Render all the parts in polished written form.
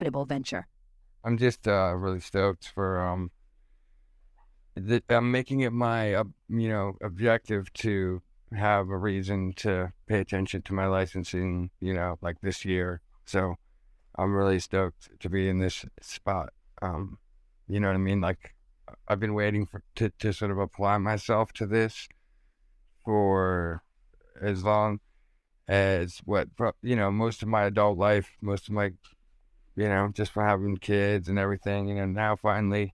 profitable venture? I'm just really stoked for I'm making it my objective to have a reason to pay attention to my licensing, like this year. So I'm really stoked to be in this spot. You know what I mean? Like I've been waiting to sort of apply myself to this for as long as most of my adult life, most of my just for having kids and everything. Now finally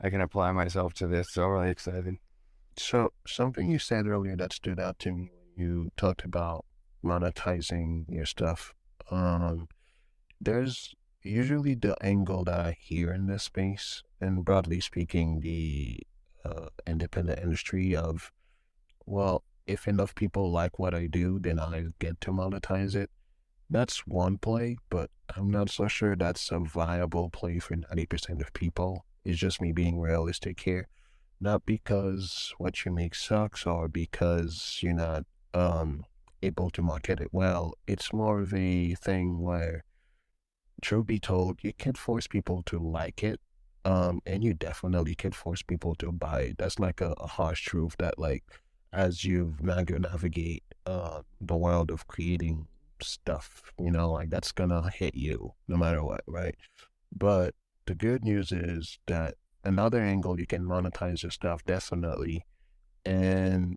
I can apply myself to this. So I'm really excited. So something you said earlier that stood out to me when you talked about monetizing your stuff. Um, there's usually the angle that I hear in this space, and broadly speaking, the independent industry of, well, if enough people like what I do, then I get to monetize it. That's one play, but I'm not so sure that's a viable play for 90% of people. It's just me being realistic here. Not because what you make sucks or because you're not able to market it well. It's more of a thing where, truth be told, you can't force people to like it. And you definitely can't force people to buy it. That's like a harsh truth that, like, as you navigate the world of creating stuff, like that's gonna hit you no matter what, right? But the good news is that another angle you can monetize your stuff definitely. And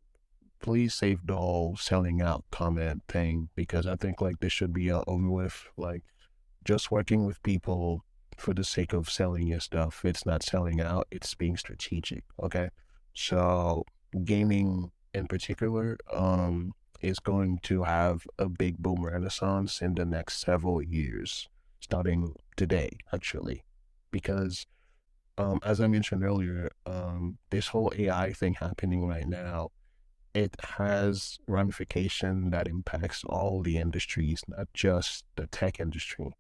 please save the whole selling out comment thing because I think like this should be over with. Like just working with people for the sake of selling your stuff. It's not selling out, it's being strategic. Okay. So gaming in particular, is going to have a big boom renaissance in the next several years, starting today, actually. Because as I mentioned earlier, this whole AI thing happening right now, it has ramification that impacts all the industries, not just the tech industry.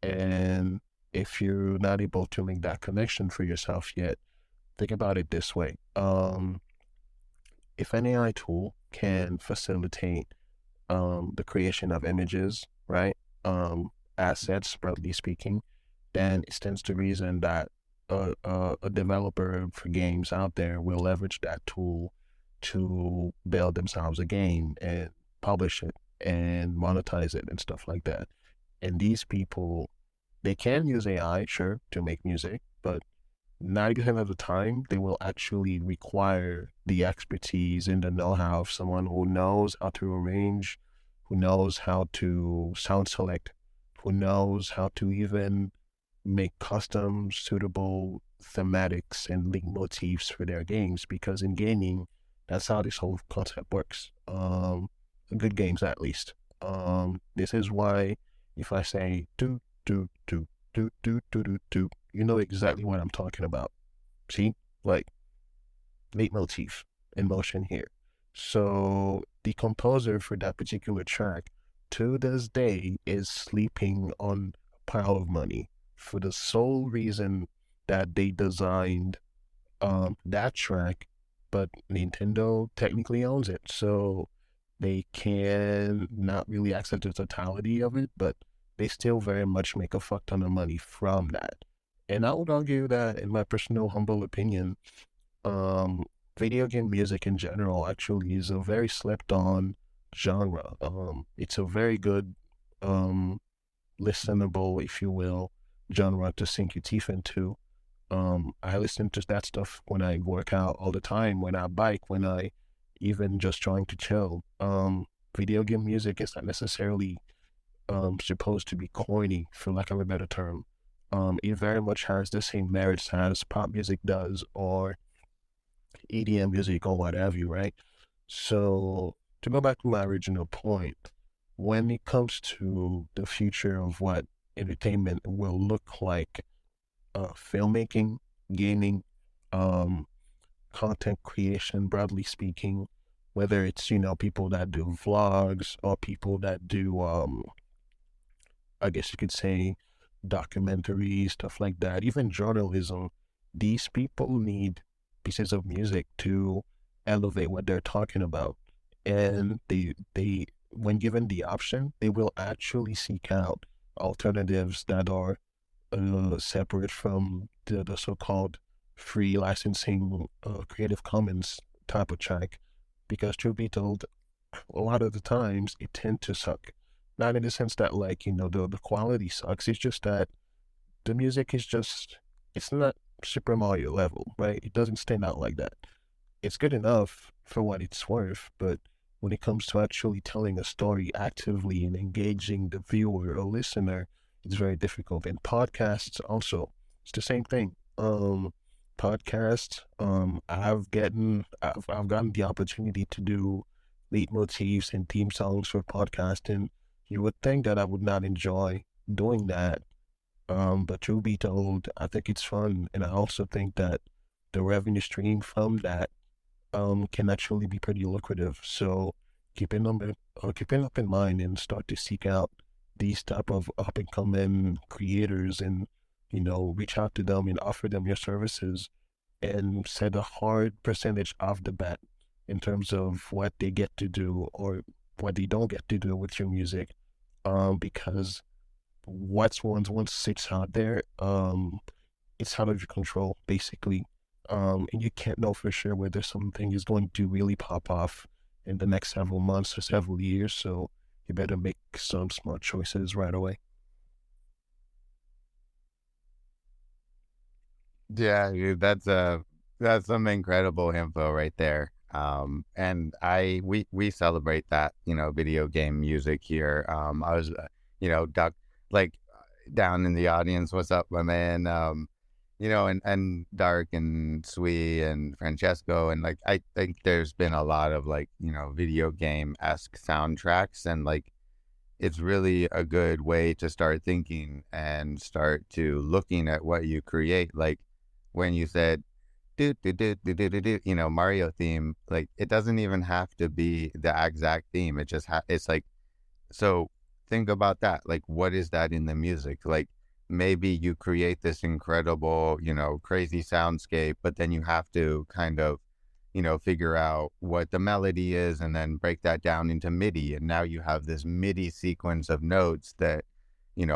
And if you're not able to make that connection for yourself yet, think about it this way. If an AI tool can facilitate the creation of images, right? Assets, broadly speaking, then it stands to reason that a developer for games out there will leverage that tool to build themselves a game and publish it and monetize it and stuff like that. And these people, they can use AI, sure, to make music, but 90% of the time, they will actually require the expertise and the know-how of someone who knows how to arrange, who knows how to sound select, who knows how to even make custom suitable thematics and link motifs for their games. Because in gaming, that's how this whole concept works. Good games, at least. This is why if I say do do do do do do do do, you know exactly what I'm talking about. See, like leitmotif in motion here. So the composer for that particular track to this day is sleeping on a pile of money for the sole reason that they designed that track, but Nintendo technically owns it. So they can not really access the totality of it, but they still very much make a fuck ton of money from that. And I would argue that, in my personal humble opinion, um, video game music in general actually is a very slept on genre. It's a very good, um, listenable, if you will, genre to sink your teeth into. I listen to that stuff when I work out all the time, when I bike, when I even just trying to chill. Video game music is not necessarily supposed to be corny, for lack of a better term. It very much has the same merits as pop music does, or EDM music, or what have you, right? So, to go back to my original point, when it comes to the future of what entertainment will look like, filmmaking, gaming, um, content creation, broadly speaking, whether it's, people that do vlogs or people that do, I guess you could say, documentaries, stuff like that, even journalism, these people need pieces of music to elevate what they're talking about. And when given the option, they will actually seek out alternatives that are separate from the so-called free licensing Creative Commons type of track, because truth be told, a lot of the times it tend to suck. Not in the sense that like, the quality sucks. It's just that the music is just, it's not Super Mario level, right? It doesn't stand out like that. It's good enough for what it's worth, but when it comes to actually telling a story actively and engaging the viewer or listener, it's very difficult. And podcasts also, it's the same thing. Podcasts, I've gotten the opportunity to do leitmotifs and theme songs for podcasting. You would think that I would not enjoy doing that, but truth be told, I think it's fun, and I also think that the revenue stream from that can actually be pretty lucrative. So keeping up in mind and start to seek out these type of up and coming creators, and reach out to them and offer them your services, and set a hard percentage off the bat in terms of what they get to do or what they don't get to do with your music. Because once it's out there, it's out of your control, basically. And you can't know for sure whether something is going to really pop off in the next several months or several years. So you better make some smart choices right away. Yeah, dude, that's some incredible info right there. And we celebrate that, video game music here. I was, duck like down in the audience. What's up, my man? And Dark and Sui and Francesco, and like I think there's been a lot of like, video game-esque soundtracks, and like it's really a good way to start thinking and start to looking at what you create. Like when you said do do do do do do do, Mario theme, like it doesn't even have to be the exact theme. It just it's like, so think about that. Like, what is that in the music? Like, maybe you create this incredible, crazy soundscape, but then you have to kind of, figure out what the melody is and then break that down into MIDI. And now you have this MIDI sequence of notes that,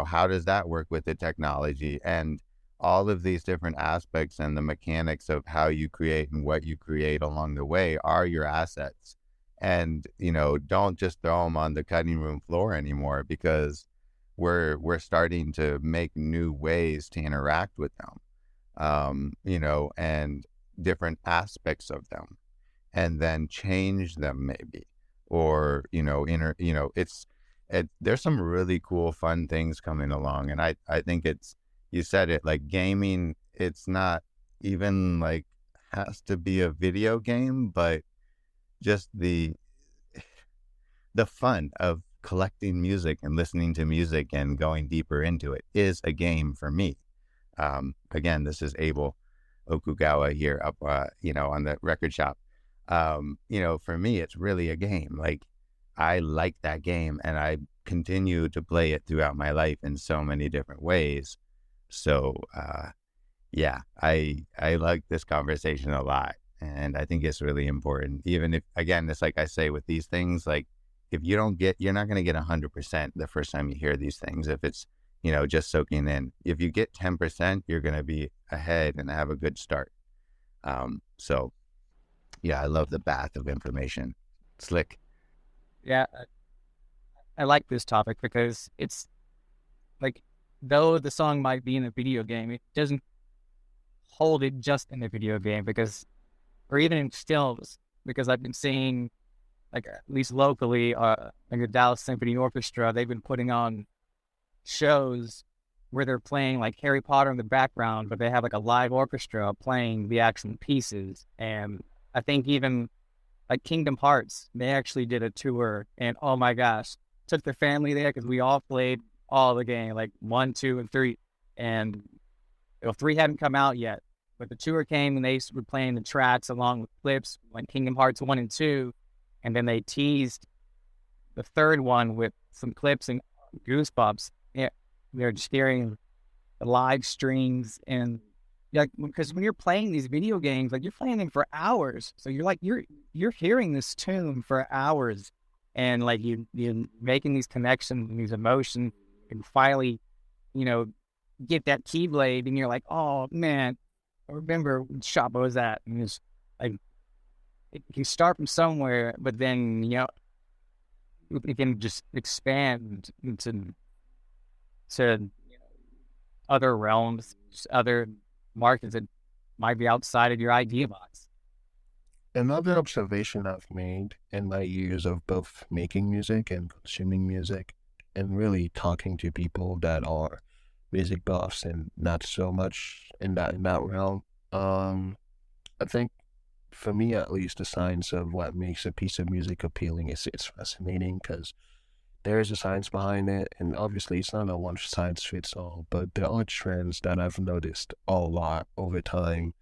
how does that work with the technology? And all of these different aspects and the mechanics of how you create and what you create along the way are your assets. And, don't just throw them on the cutting room floor anymore, because we're starting to make new ways to interact with them, and different aspects of them, and then change them maybe, or, there's some really cool, fun things coming along. And I think you said it, like gaming, it's not even like has to be a video game, but just the fun of collecting music and listening to music and going deeper into it is a game for me. Again, this is Abel Okugawa here up, on the record shop. For me, it's really a game. Like, I like that game, and I continue to play it throughout my life in so many different ways. So, yeah, I like this conversation a lot, and I think it's really important. Even if, again, it's like I say with these things, like, if you're not going to get 100% the first time you hear these things. If it's, just soaking in, if you get 10%, you're going to be ahead and have a good start. So yeah, I love the bath of information. Slick. Yeah, I like this topic because it's like, though the song might be in a video game, it doesn't hold it just in a video game, or even in stills, because I've been seeing, like, at least locally, like the Dallas Symphony Orchestra, they've been putting on shows where they're playing like Harry Potter in the background, but they have like a live orchestra playing the actual pieces. And I think even like Kingdom Hearts, they actually did a tour, and oh my gosh, took their family there because we all played all the game, like 1, 2, and 3. And 3 hadn't come out yet, but the tour came and they were playing the tracks along with clips like Kingdom Hearts 1 and 2. And then they teased the third one with some clips and goosebumps. Yeah, they're just hearing the live streams, and like, because when you're playing these video games, like, you're playing them for hours, so you're hearing this tune for hours, and like you're making these connections and these emotions, and finally, get that keyblade and you're like, oh man, I remember what shop I was at. And it's like, you start from somewhere, but then, it can just expand to other realms, other markets that might be outside of your idea box. Another observation I've made in my years of both making music and consuming music, and really talking to people that are music buffs and not so much in that realm, I think for me at least, the science of what makes a piece of music appealing is it's fascinating because there is a science behind it, and obviously it's not a one size fits all, but there are trends that I've noticed a lot over time.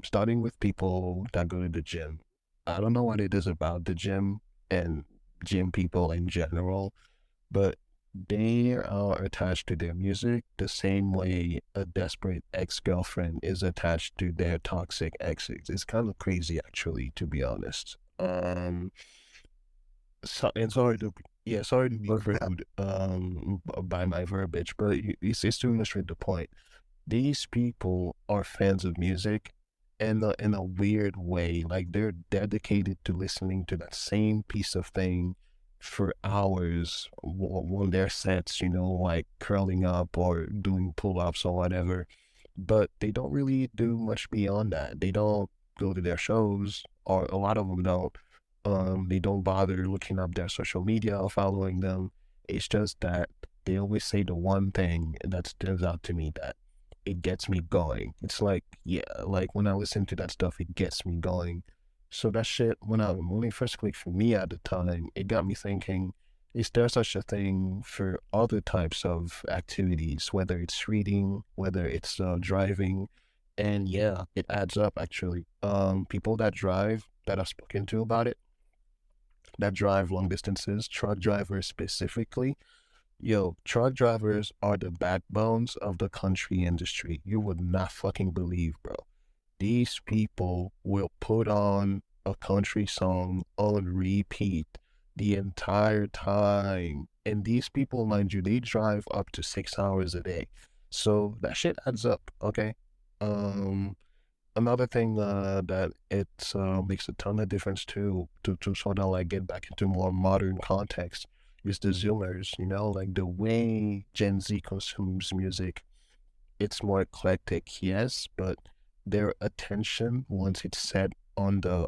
Starting with people that go to the gym. I don't know what it is about the gym and gym people in general, but they are attached to their music the same way a desperate ex-girlfriend is attached to their toxic exes. It's kind of crazy, actually, to be honest. Sorry to be rude by my verbiage, but it's to illustrate the point. These people are fans of music in a weird way. Like they're dedicated to listening to that same piece of thing for hours when their sets, like curling up or doing pull-ups or whatever. But they don't really do much beyond that. They don't go to their shows, or a lot of them don't. They don't bother looking up their social media or following them. It's just that they always say the one thing that stands out to me that it gets me going. It's like, yeah, like when I listen to that stuff, it gets me going. So that shit, when it first clicked for me at the time, it got me thinking, is there such a thing for other types of activities, whether it's reading, whether it's driving? And yeah, it adds up actually. People that drive, that I've spoken to about it, that drive long distances, truck drivers specifically, yo, truck drivers are the backbones of the country industry. You would not fucking believe, bro. These people will put on a country song on repeat the entire time. And these people, mind you, they drive up to 6 hours a day. So that shit adds up, okay? Um, Another thing that it makes a ton of difference too, to sort of like get back into more modern context, is the Zoomers, like the way Gen Z consumes music. It's more eclectic, yes, but their attention, once it's set on the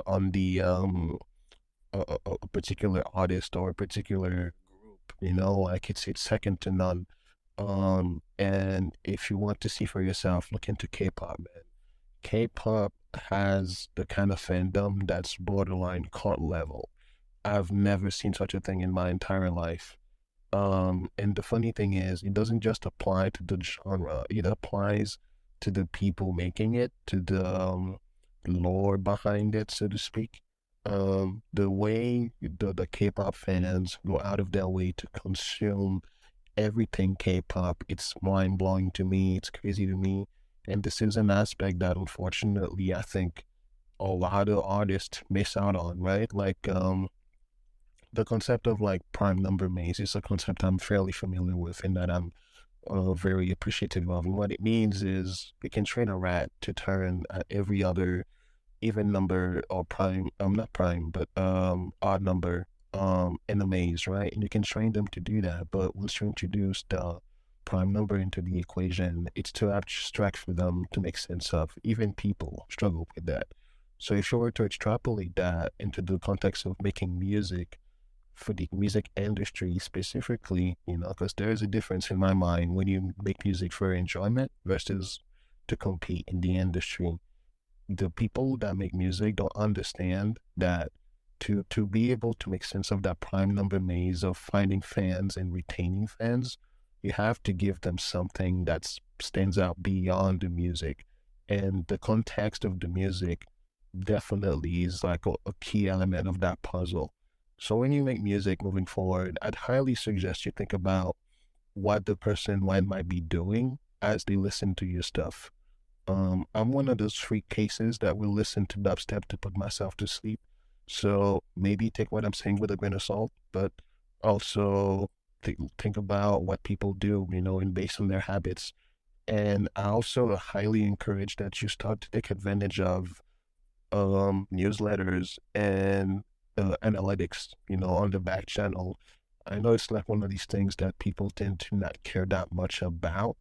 a particular artist or a particular group, like it's second to none. And if you want to see for yourself, look into K-pop, man. K-pop has the kind of fandom that's borderline cult level. I've never seen such a thing in my entire life. And the funny thing is, it doesn't just apply to the genre, it applies to the people making it, to the lore behind it, so to speak. The way the K-pop fans go out of their way to consume everything K-pop, it's mind-blowing to me, it's crazy to me. And this is an aspect that unfortunately I think a lot of artists miss out on, right? Like the concept of like prime number maze is a concept I'm fairly familiar with and that I'm very appreciative of. And what it means is you can train a rat to turn at every other even number or prime, not prime, but odd number in a maze, right? And you can train them to do that. But once you introduce the prime number into the equation, it's too abstract for them to make sense of. Even people struggle with that. So if you were to extrapolate that into the context of making music for the music industry specifically, because there is a difference in my mind when you make music for enjoyment versus to compete in the industry. The people that make music don't understand that to be able to make sense of that prime number maze of finding fans and retaining fans, you have to give them something that stands out beyond the music. And the context of the music definitely is like a key element of that puzzle. So when you make music moving forward, I'd highly suggest you think about what the person might be doing as they listen to your stuff. I'm one of those freak cases that will listen to dubstep to put myself to sleep. So maybe take what I'm saying with a grain of salt, but also think about what people do, and based on their habits. And I also highly encourage that you start to take advantage of newsletters and analytics, on the back channel. I know it's like one of these things that people tend to not care that much about,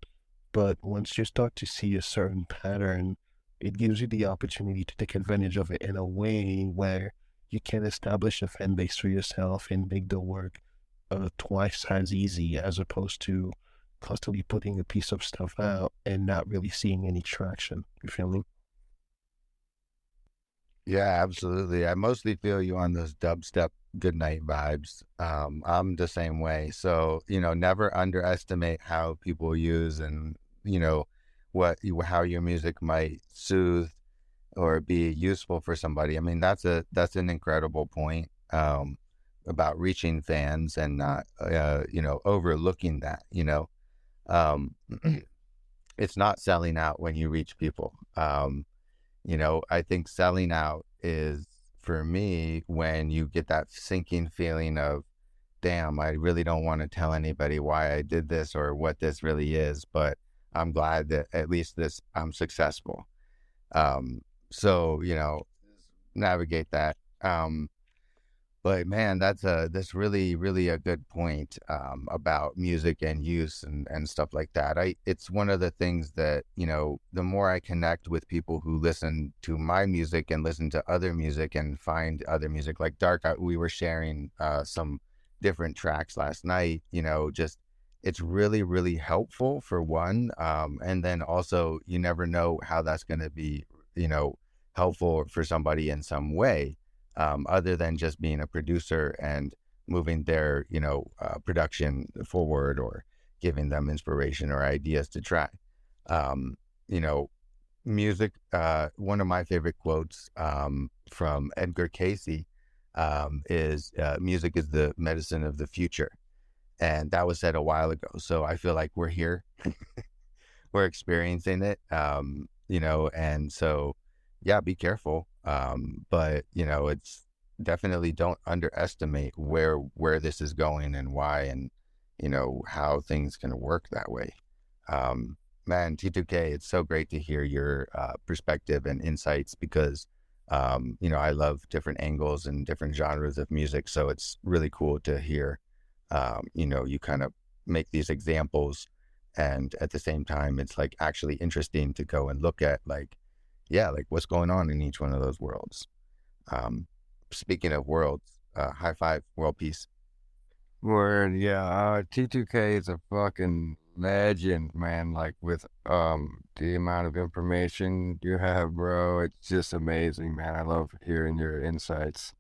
but once you start to see a certain pattern, it gives you the opportunity to take advantage of it in a way where you can establish a fan base for yourself and make the work twice as easy, as opposed to constantly putting a piece of stuff out and not really seeing any traction. You feel me? Yeah, absolutely. I mostly feel you on those dubstep goodnight vibes. I'm the same way. So, never underestimate how people use and, how your music might soothe or be useful for somebody. I mean, that's an incredible point, about reaching fans and not, overlooking that, um, it's not selling out when you reach people. I think selling out is, for me, when you get that sinking feeling of, damn, I really don't want to tell anybody why I did this or what this really is, but I'm glad that at least I'm successful. So, navigate that. But man, that's really, really a good point, about music and use and stuff like that. It's one of the things that, the more I connect with people who listen to my music and listen to other music and find other music like Dark, we were sharing some different tracks last night, just it's really, really helpful for one. And then also you never know how that's going to be, helpful for somebody in some way, other than just being a producer and moving their, production forward or giving them inspiration or ideas to try. Um, you know, Music, one of my favorite quotes, from Edgar Casey, is, music is the medicine of the future. And that was said a while ago. So I feel like we're here, we're experiencing it, and so, yeah, be careful. But it's definitely, don't underestimate where this is going and why, and how things can work that way. Um, Man, T2K, it's so great to hear your perspective and insights because, I love different angles and different genres of music. So it's really cool to hear, you kind of make these examples, and at the same time, it's like actually interesting to go and look at, like, yeah, like what's going on in each one of those worlds. Um, Speaking of worlds, high five, world peace. Word, yeah. T2K is a fucking legend, man. Like with the amount of information you have, bro, it's just amazing, man. I love hearing your insights.